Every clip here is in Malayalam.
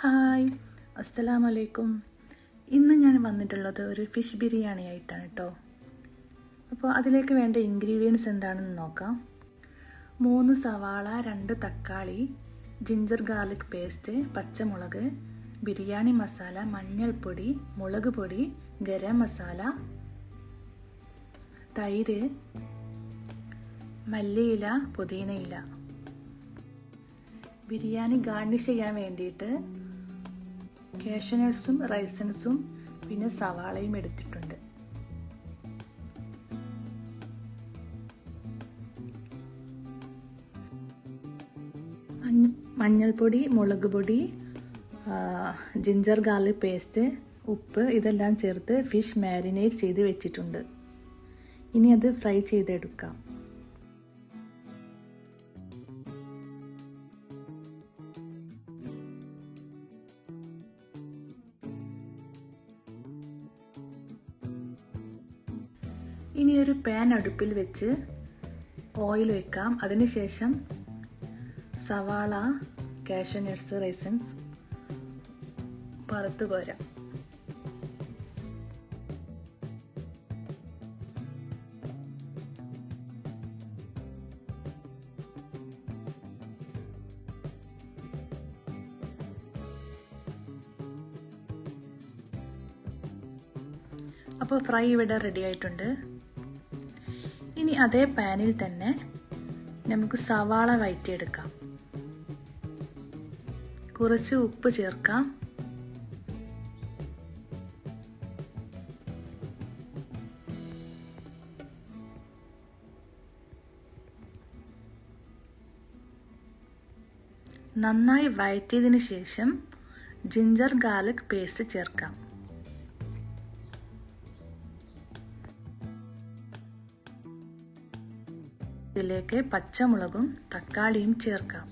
ഹായ്, അസ്സലാമലൈക്കും. ഇന്ന് ഞാൻ വന്നിട്ടുള്ളത് ഒരു ഫിഷ് ബിരിയാണി ആയിട്ടാണ് കേട്ടോ. അപ്പോൾ അതിലേക്ക് വേണ്ട ഇൻഗ്രീഡിയൻസ് എന്താണെന്ന് നോക്കാം. 3 സവാള, 2 തക്കാളി, ജിഞ്ചർ ഗാർലിക് പേസ്റ്റ്, പച്ചമുളക്, ബിരിയാണി മസാല, മഞ്ഞൾപ്പൊടി, മുളക് പൊടി, ഗരം മസാല, തൈര്, മല്ലിയില, പുതിനയില. ബിരിയാണി ഗാർണിഷ് ചെയ്യാൻ വേണ്ടിയിട്ട് കാഷ്യൂനട്ട്സും റൈസൻസും പിന്നെ സവാളയും എടുത്തിട്ടുണ്ട്. മഞ്ഞൾപ്പൊടി, മുളക് പൊടി, ജിഞ്ചർ ഗാർലിക് പേസ്റ്റ്, ഉപ്പ് ഇതെല്ലാം ചേർത്ത് ഫിഷ് മാരിനേറ്റ് ചെയ്ത് വെച്ചിട്ടുണ്ട്. ഇനി അത് ഫ്രൈ ചെയ്തെടുക്കാം. ഇനി ഒരു പാൻ അടുപ്പിൽ വെച്ച് ഓയിൽ വെക്കാം. അതിനുശേഷം സവാള, കാഷ്യൂനട്ട്സ്, റൈസൻസ് വറുത്ത് കോരാം. അപ്പോൾ ഫ്രൈ ഇവിടെ റെഡി ആയിട്ടുണ്ട്. ഇനി അതേ പാനിൽ തന്നെ നമുക്ക് സവാള വഴറ്റിയെടുക്കാം. കുറച്ച് ഉപ്പ് ചേർക്കാം. നന്നായി വഴറ്റിയതിന് ശേഷം ജിഞ്ചർ ഗാർലിക് പേസ്റ്റ് ചേർക്കാം. ഇതിലേക്ക് പച്ചമുളകും തക്കാളിയും ചേർക്കാം.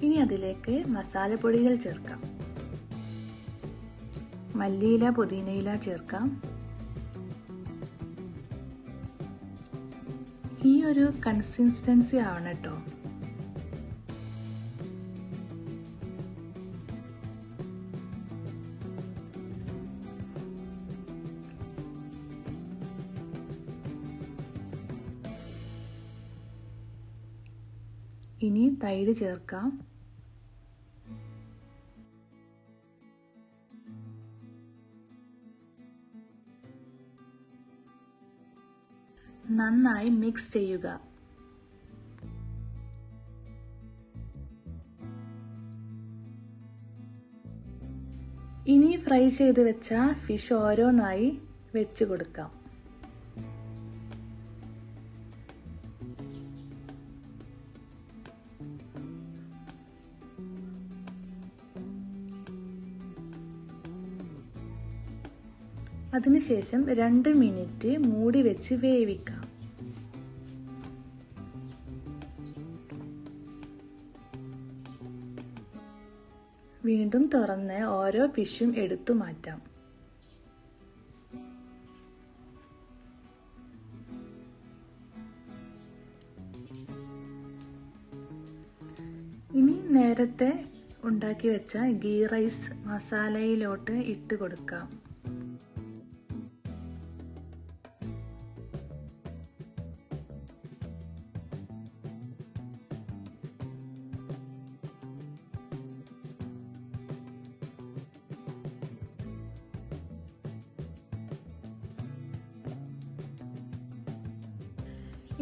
ഇനി അതിലേക്ക് മസാലപ്പൊടികൾ ചേർക്കാം. മല്ലിയില, പുതിനയില ചേർക്കാം. ഈ ഒരു കൺസിസ്റ്റൻസി ആവണം കേട്ടോ. ഇനി തൈര് ചേർക്കാം. നന്നായി മിക്സ് ചെയ്യുക. ഇനി ഫ്രൈ ചെയ്ത് വെച്ച ഫിഷ് ഓരോന്നായി വെച്ച് കൊടുക്കാം. അതിനുശേഷം 2 മിനിറ്റ് മൂടി വെച്ച് വേവിക്കാം. വീണ്ടും തുറന്ന് ഓരോ ഫിഷും എടുത്തു മാറ്റാം. ഇനി നേരത്തെ ഉണ്ടാക്കി വെച്ച ഗീ റൈസ് മസാലയിലോട്ട് ഇട്ട് കൊടുക്കാം.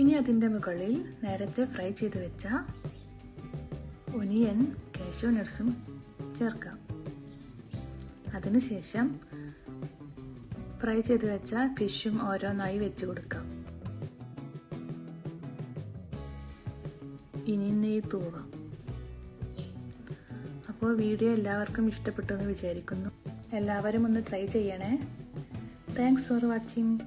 ഇനി അതിൻ്റെ മുകളിൽ നേരത്തെ ഫ്രൈ ചെയ്ത് വെച്ച ഒനിയൻ, കാഷ്യൂനട്ട്സും ചേർക്കാം. അതിനുശേഷം ഫ്രൈ ചെയ്ത് വെച്ച ഫിഷും ഓരോന്നായി വെച്ച് കൊടുക്കാം. ഇനി നെയ്യ് തൂവാം. അപ്പോൾ വീഡിയോ എല്ലാവർക്കും ഇഷ്ടപ്പെട്ടു എന്ന് വിചാരിക്കുന്നു. എല്ലാവരും ഒന്ന് ട്രൈ ചെയ്യണേ. Thanks for watching.